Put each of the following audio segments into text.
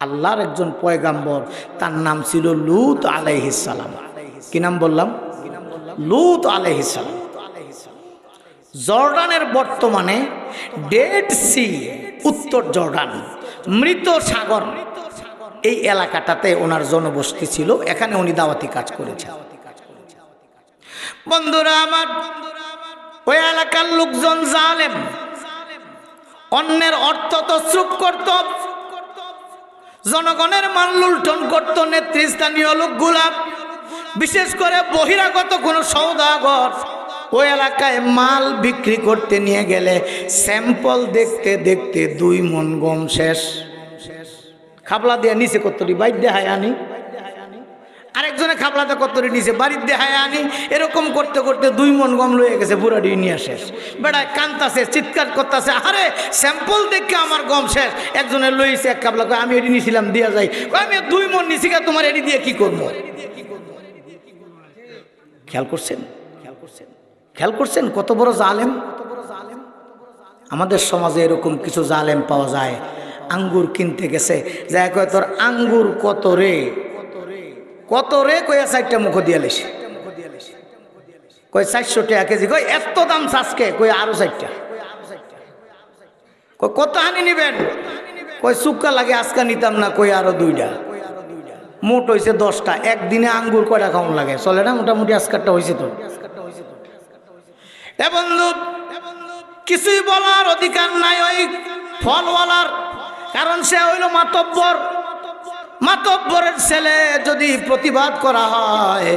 আল্লাহর একজন পয়গাম্বর, তার নাম ছিল লূত আলাইহিস সালাম। কি নাম বললাম? লূত আলাইহিস সালাম। জর্ডানের বর্তমানে ডেড সি, উত্তর জর্ডান, মৃত সাগর, এই এলাকাটাতে ওনার জনবসতি ছিল। এখানে উনি দাওয়াতি কাজ করেছেন। বন্ধুরা আমার, ওই এলাকার লোকজন জালেম, অন্যের অর্থ তছরুপ করত, জনগণের মাল লুণ্ঠন করত। নেতৃস্থানীয় লোকগুলা, বিশেষ করে বহিরাগত কোন সওদাগর ওই এলাকায় মাল বিক্রি করতে নিয়ে গেলে স্যাম্পল দেখতে দেখতে 2 মণ গম শেষ। খাবলা দিয়ে নিচে কতরি বাইর দেখায় আনি, আরেকজনে খাবলাতে কতরি নিচে বাড়ির দেখায় আনি, এরকম করতে করতে 2 মণ গম লয়ে গেছে, পুরাটি নিয়ে শেষ। বেড়ায় কান্তাছে, চিৎকার করতেছে, আরে স্যাম্পল দেখে আমার গম শেষ। একজনে লইছে এক খাবলা, আমি এটি নিছিলাম দিয়া যাই, আমি 2 মণ নিছি, তোমার এটি দিয়ে কি করবো? খেয়াল করছেন? খেয়াল করছেন কত বড় জালেম? আমাদের সমাজে এরকম কিছু জালেম পাওয়া যায়। আঙ্গুর কিনতে গেছে, যাই কয় তোর আঙ্গুর কত রে, কত রে, কয়া 4টা মুখ দিয়ে লেছে, কয় 400 টাকা কেজি, কয় এত দাম আজকে, কয় আরো 4টা, কয় কত হানি নিবেন, কয় চুক্কা লাগে আজকে নিতাম না, কয় আরো 2টা, মোট হয়েছে 10টা। একদিনে আঙ্গুর কয়টা খাওয়ান লাগে? চলে না? মোটামুটি আজকারটা হয়েছে তো। এ বন্ধু, কিছুই বলার অধিকার নাই ওই ফলওয়ালার, কারণ সে হইল মাতব্বর। মাতব্বরের ছেলে যদি প্রতিবাদ করা হয়,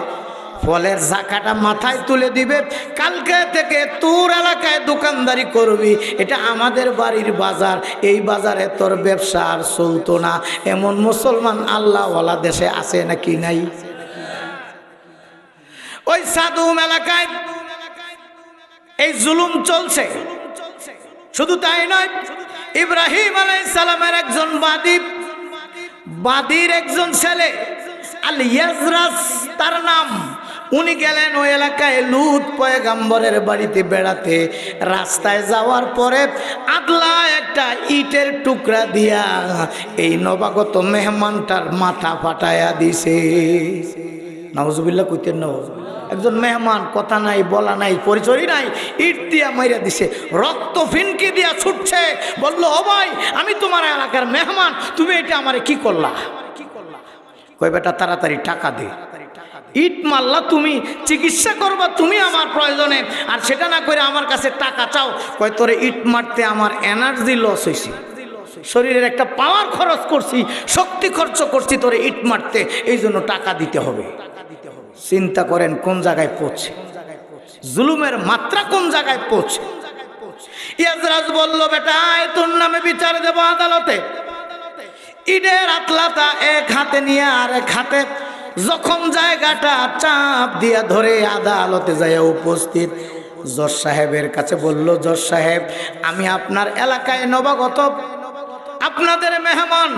ফলের জাকাটা মাথায় তুলে দিবে, কালকে থেকে তোর এলাকায় দোকানদারি করবি, এটা আমাদের বাড়ির বাজার, এই বাজারে তোর ব্যবসা আর চলতো না। এমন মুসলমান আল্লাহওয়ালা দেশে আছে নাকি নাই? ওই সাদুম এলাকায় এই জুলুম চলছে। শুধু তাই নয়, ইব্রাহিম আলাইহিস সালামের একজন বাদীর একজন ছেলে আল ইয়াজরাস তার নাম, উনি গেলেন ওই এলাকায় লূত পয়গাম্বরের বাড়িতে বেড়াতে। রাস্তায় যাওয়ার পরে আদলা একটা ইটের টুকরা দিয়া এই নবাগত মেহমানটার মাথা ফাটায়া দিছে। নাউজুবিল্লাহ কইতেন না? একজন মেহমান, কথা নাই, বলা নাই, পরিচয় নাই, ইট দিয়া মাইরা দিছে, রক্ত ফিনকি দিয়া ছুটছে। বললো, ও ভাই, আমি তোমার এলাকার মেহমান, তুমি এটা আমারে কি করলা? কই বেটা তাড়াতাড়ি টাকা দে, ইট মারলা তুমি, চিকিৎসা করবা তুমি আমার প্রয়োজনে, আর সেটা না করে আমার কাছে টাকা চাও। কয় তোরে ইট মারতে আমার এনার্জি লস হয়েছে, শরীরের একটা পাওয়ার খরচ করছি, শক্তি খরচ করছি তোরে ইট মারতে, এই জন্য টাকা দিতে হবে। চিন্তা করেন কোন জায়গায় পৌঁছে, জুলুমের মাত্রা কোন জায়গায় পৌঁছে। ইয়াজরাজ বলল, বেটা তোর নামে বিচার দেব আদালতে। ইটের আতলাটা এক হাতে নিয়ে আর এক হাতে যখন জায়গাটা চাপ দিয়া ধরে আদালতে যায় উপস্থিত, জজ সাহেবের কাছে বলল, জজ সাহেব, আমি আপনার এলাকায় নবাগত, আপনাদের মেহমান,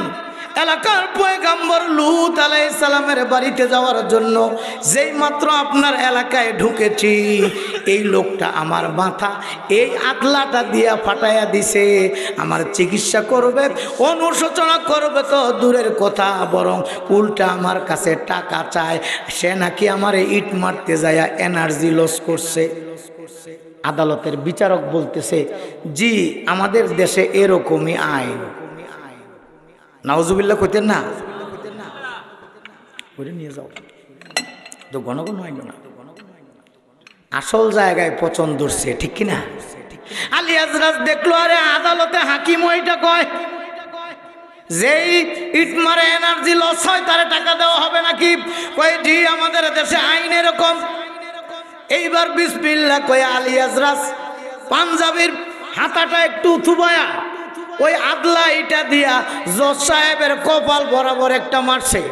এলাকার পয়গাম্বর লূত আলাইহিস সালামের বাড়িতে যাওয়ার জন্য যেই মাত্র আপনার এলাকায় ঢুকেছি, এই লোকটা আমার মাথা এই আতলাটা দিয়া ফাটাইয়া দিছে। আমার চিকিৎসা করবে, অনুশোচনা করবে তো দূরের কথা, বরং উল্টা আমার কাছে টাকা চায়। সে নাকি আমার ইট মারতে যায় এনার্জি লস করছে। আদালতের বিচারক বলতেছে, জি আমাদের দেশে এরকমই আইন। নাউজুবিল্লাহ কইতেন না? করে নিয়ে যাও তো, ঘন ঘন আইন না, আসল জায়গায় পচন ধরছে, ঠিক কিনা? আলী আজরাজ দেখলো, আরে আদালতে হাকিম ওইটা কয়, যেই ইট মারে এনার্জি লস হয় তারে টাকা দেওয়া হবে নাকি? কয় জি আমাদের দেশে আইন এরকম। এইবার বিসমিল্লাহ কয় আলী আজরাজ পাঞ্জাবির হাতাটা একটু থুবায়া ওই আদলা ইটা দিয়া জজ সাহেবের কপাল বরাবর একটা মারছে,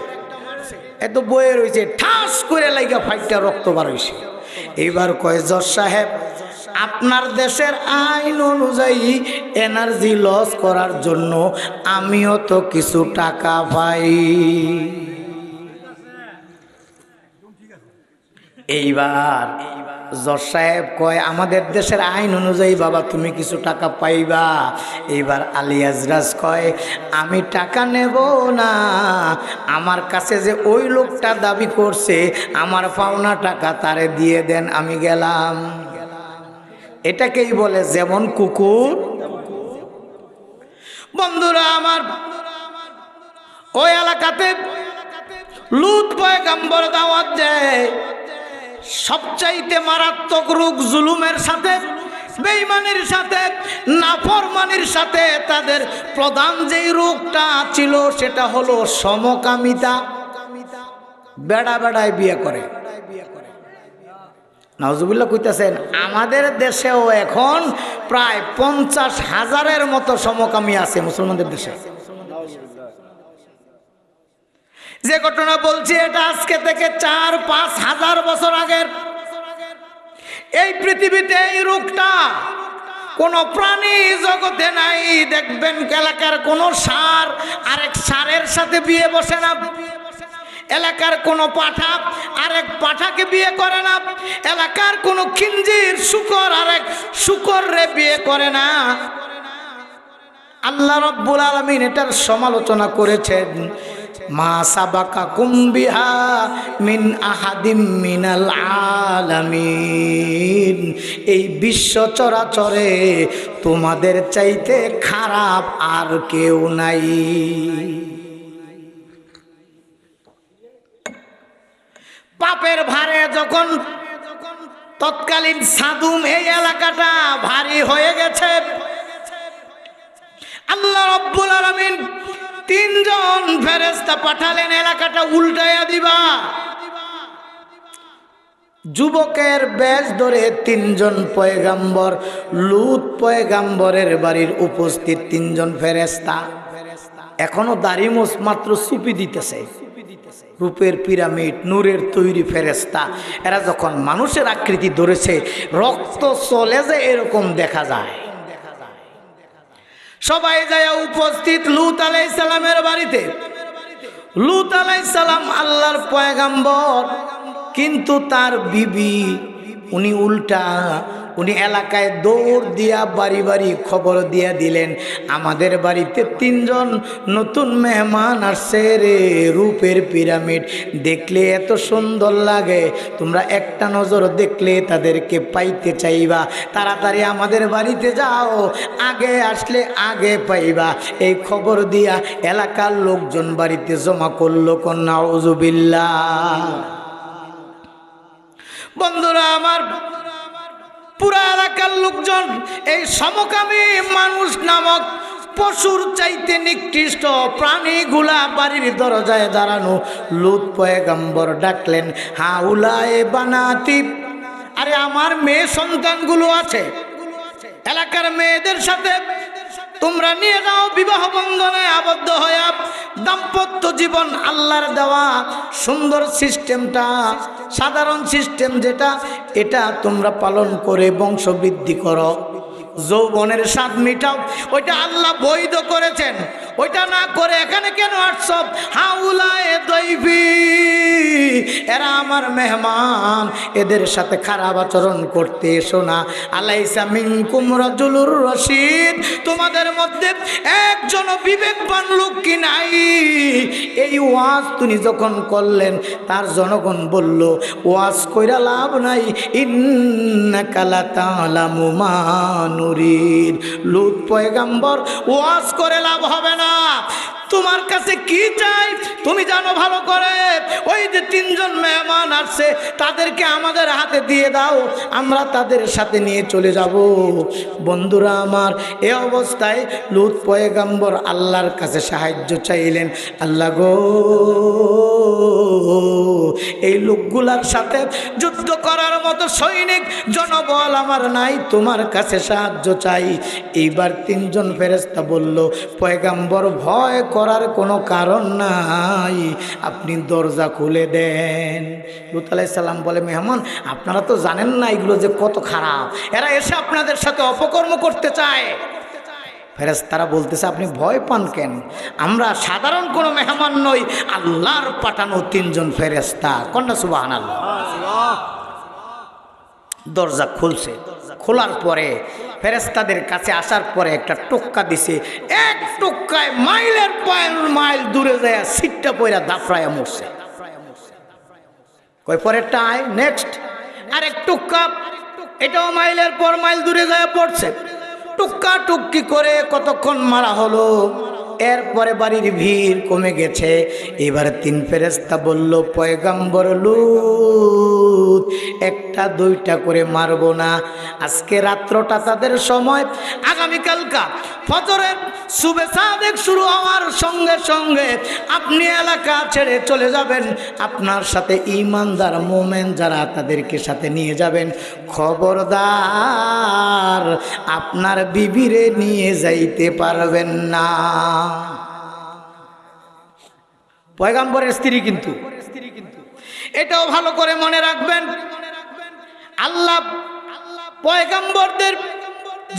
এত বয়ে রয়েছে, ঠাস করে লাইগা ফাইটটা রক্ত বার হইছে। এইবার কয়, জজ সাহেব, আপনার দেশের আইন অনুযায়ী এনার্জি লস করার জন্য আমিও তো কিছু টাকা পাই। এইবার জজ সাহেব কয় আমাদের দেশের আইন অনুযায়ী বাবা তুমি কিছু টাকা পাইবা। এইবার আলী আজরাজ কয় আমি টাকা নেব না, আমার কাছে যে ওই লোকটা দাবি করছে আমার পাওনা টাকা তারে দিয়ে দেন, আমি গেলাম। এটাকেই বলে যেমন কুকুর। বন্ধুরা আমার, ওই এলাকাতে লূত পয়গম্বর দাওয়াত দেয় সবচাইতে মারাত্মক রোগ জুলুমের সাথে, বেঈমানির সাথে, নাফরমানির সাথে তাদের প্রধান যেই রোগটা ছিল সেটা হলো সমকামিতা। বেড়া বেড়ায় বিয়ে করে। নাউজুবিল্লাহ কইতেছেন। আমাদের দেশেও এখন প্রায় 50,000-এর মতো সমকামী আছে মুসলমানদের দেশে। যে ঘটনা বলছি এটা আজকে থেকে 4-5 হাজার বছর আগের। এই পৃথিবীতে এই রোগটা কোন প্রাণী জগতে নাই। দেখবেন এলাকার কোন ষাঁড় আরেক ষাঁড়ের সাথে বিয়ে বসে না, এলাকার কোন পাঠা আরেক পাঠাকে বিয়ে করে না, এলাকার কোন খিঞ্জির শুকর আরেক শুকররে বিয়ে করে না। আল্লাহ রাব্বুল আলামিন এটার সমালোচনা করেছেন, মা সাবাকাকুম বিহা মিন আহাদিম মিনাল আলামিন। এই বিশ্ব চরাচরে তোমাদের চাইতে খারাপ আর কেউ নাই। পাপের ভারে যখন তৎকালীন সাদুম এই এলাকাটা ভারী হয়ে গেছে, আল্লাহ রাব্বুল আলামিন 3 জন ফেরেশতা পাঠালেন এলাকাটা উল্টাইয়া দিবা। যুবকের বেশ ধরে 3 জন পয়গাম্বর, লূত পয়গাম্বরের বাড়ির উপস্থিত 3 জন ফেরেশতা এখনো দাড়ি মোছ মাত্র চুপি দিতেছে। রূপের পিরামিড, নূরের তৈরি ফেরেশতা। এরা যখন মানুষের আকৃতি ধরেছে, রক্ত চলে যে এরকম দেখা যায়। সবাই যায় উপস্থিত লূত আলাইহিস সালামের বাড়িতে। লূত আলাইহিস সালাম আল্লাহর পয়গাম্বর, কিন্তু তার বিবি উনি উল্টা। উনি এলাকায় দৌড় দিয়া বাড়ি বাড়ি খবর দিয়া দিলেন, আমাদের বাড়িতে 3 জন নতুন মেহমান আসছে রে। রূপের পিরামিড দেখলে এত সুন্দর লাগে, তোমরা একটা নজর দেখলে তাদেরকে পাইতে চাইবা। তাড়াতাড়ি আমাদের বাড়িতে যাও, আগে আসলে আগে পাইবা। এই খবর দিয়া এলাকার লোকজন বাড়িতে জমা করলো। কন্যা নাউজুবিল্লাহ। বন্ধুরা আমার, পুরা এলাকার লোকজন এই সমকামী মানুষ নামক পশুর চাইতে নিকৃষ্ট প্রাণীগুলা বাড়ির দরজায় দাঁড়ানো। লূত পয়গম্বর ডাকলেন, হাউলায়ে বানাতি, আরে আমার মেয়ে সন্তানগুলো আছে, এলাকার মেয়েদের সাথে তোমরা নিয়ে যাও, বিবাহ বন্ধনে আবদ্ধ হয়ে দাম্পত্য জীবন আল্লাহর দেওয়া সুন্দর সিস্টেমটা, সাধারণ সিস্টেম যেটা, এটা তোমরা পালন করে বংশ বৃদ্ধি করো, যৌবনের স্বাদ মিটাও। ওইটা আল্লাহ বৈধ করেছেন। ওইটা না করে এখানে কেন আসছো? হাউলায়ে দয়ফি, এরা আমার মেহমান, এদের সাথে খারাপ আচরণ করতে এসো না। আলাইসা মিনকুম রাজুলুর রশিদ, তোমাদের মধ্যে একজন বিবেকবান লোক কি নাই? এই ওয়াজ তিনি যখন করলেন, তার জনগণ বলল, ওয়াজ কইরা লাভ নাই, ইন্নাকা লা তা'লামু মা নুরিদ। লূত পয়গম্বর, ওয়াজ করে লাভ হবে না। তোমার কাছে কি চাই তুমি জানো ভালো করে। ওই যে 3 জন মেহমান আসছে, তাদেরকে আমাদের হাতে দিয়ে দাও, আমরা তাদের সাথে নিয়ে চলে যাব। বন্ধুরা আমার, এ অবস্থায় লূত পয়গম্বর আল্লাহর কাছে সাহায্য চাইলেন, আল্লাহ গো, এই লোকগুলার সাথে যুদ্ধ করার মতো সৈনিক জনবল আমার নাই, তোমার কাছে সাহায্য চাই। এইবার 3 জন ফেরেশতা বলল, পয়গম্বর ভয় করার কোনো কারণ নাই, আপনি দরজা খুলে দেন। লূত আলাইহিস সালাম বলে, মেহমান আপনারা তো জানেন না এগুলো যে কত খারাপ, এরা এসে আপনাদের সাথে অপকর্ম করতে চায়। ফেরেশতারা বলতেছে, আপনি ভয় পান কেন? আমরা সাধারণ কোনো মেহমান নই, আল্লাহর পাঠানো 3 জন ফেরেশতা। কন্যা সুবহানাল্লাহ। দরজা খুলছে, খোলার পরে ফেরেশতাদের কাছে আসার পরে একটা টোক্কা দিছে, এক টোক্কায় মাইলের পর মাইল দূরে যায় সিটটা পয়রা দাফরায়া মরছে। কই পরেরটা আয় নেক্সট, আরেক টোক্কা, এটাও মাইলের পর মাইল দূরে যায় পড়ছে। টুক্কা টুক্কি করে কতক্ষণ মারা হলো, এরপরে বাড়ির ভিড় কমে গেছে। এবার তিন ফেরেশতা বলল, পয়গম্বর লূত একটা দুইটা করে মারবো না, আজকে রাত্রটা তাদের সময়, আগামীকালকা ফজরের সুবে সাদেক শুরু হওয়ার সঙ্গে সঙ্গে আপনি এলাকা ছেড়ে চলে যাবেন, আপনার সাথে ঈমানদার মোমেন যারা তাদেরকে সাথে নিয়ে যাবেন। খবরদার আপনার বিবিরে নিয়ে যাইতে পারবেন না। পয়গম্বরের স্ত্রী কিন্তু, এটাও ভালো করে মনে রাখবেন। আল্লাহ পয়গম্বরদের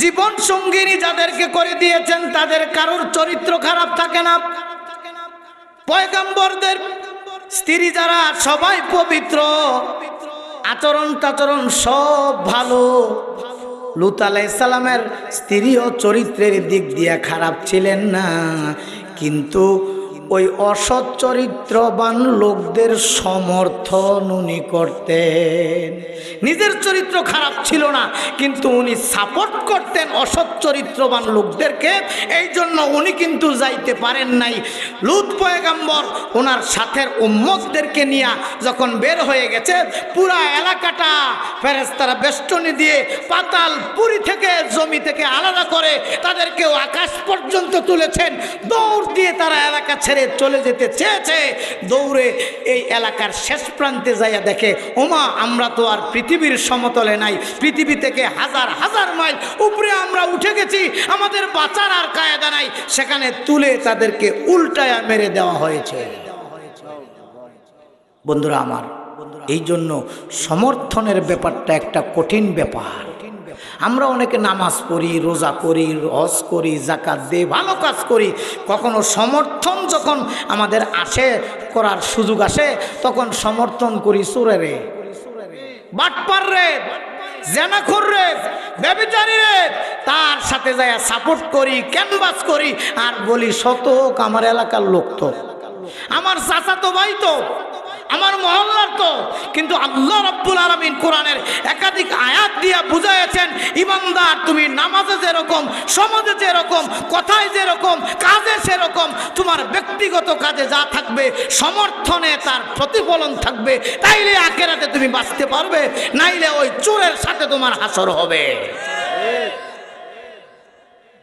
জীবন সঙ্গিনী যাদেরকে করে দিয়েছেন তাদের কারোর চরিত্র খারাপ থাকে না। পয়গম্বরদের স্ত্রী যারা সবাই পবিত্র, আচরণ টাচরণ সব ভালো। লূত আলাইহিস সালামের স্ত্রীও চরিত্রের দিক দিয়ে খারাপ ছিলেন না, কিন্তু ওই অসৎ চরিত্রবান লোকদের সমর্থন উনি করতেন। নিজের চরিত্র খারাপ ছিল না, কিন্তু উনি সাপোর্ট করতেন অসৎ চরিত্রবান লোকদেরকে। এই জন্য উনি কিন্তু যাইতে পারেন নাই। লূত পয়গম্বর ওনার সাথের উম্মতদেরকে নিয়ে যখন বের হয়ে গেছে, পুরা এলাকাটা ফেরেশতারা বেষ্টনী দিয়ে পাতাল পুরী থেকে জমি থেকে আলাদা করে তাদেরকেও আকাশ পর্যন্ত তুলেছেন। দৌড় দিয়ে তারা এলাকা ছেড়ে চলে যেতে চেয়েছে। দৌড়ে এই এলাকার শেষ প্রান্তে যাইয়া দেখে, ওমা আমরা তো আর পৃথিবীর সমতলে নাই, পৃথিবী থেকে হাজার হাজার মাইল উপরে আমরা উঠে গেছি, আমাদের বাঁচার আর কায়দা নাই। সেখানে তুলে তাদেরকে উল্টায়া মেরে দেওয়া হয়েছে। বন্ধুরা আমার, এই জন্য সমর্থনের ব্যাপারটা একটা কঠিন ব্যাপার। আমরা অনেকে নামাজ পড়ি, রোজা করি, হজ করি, জাকাত দিই, ভালো কাজ করি, কখনো সমর্থন যখন আমাদের আসে, করার সুযোগ আসে, তখন সমর্থন করি চোরে রে, বাটপার রে, জেনাখোর রে, ব্যভিচারী রে, তার সাথে যায় সাপোর্ট করি, ক্যানভাস করি, আর বলি শতক আমার এলাকার লোক তো, আমার চাচা তো ভাই তো, আমার মহল্লার তো। কিন্তু আল্লাহ রাব্বুল আলামিন কোরআনের একাধিক আয়াত দিয়া বুঝাইছেন, ইমানদার তুমি নামাজে যেরকম, সমাজে যেরকম, কথায় যেরকম, কাজে সেরকম, তোমার ব্যক্তিগত কাজে যা থাকবে সমর্থনে তার প্রতিফলন থাকবে। তাইলে আখিরাতে তুমি বাঁচতে পারবে, নাইলে ওই চোরের সাথে তোমার হাসর হবে।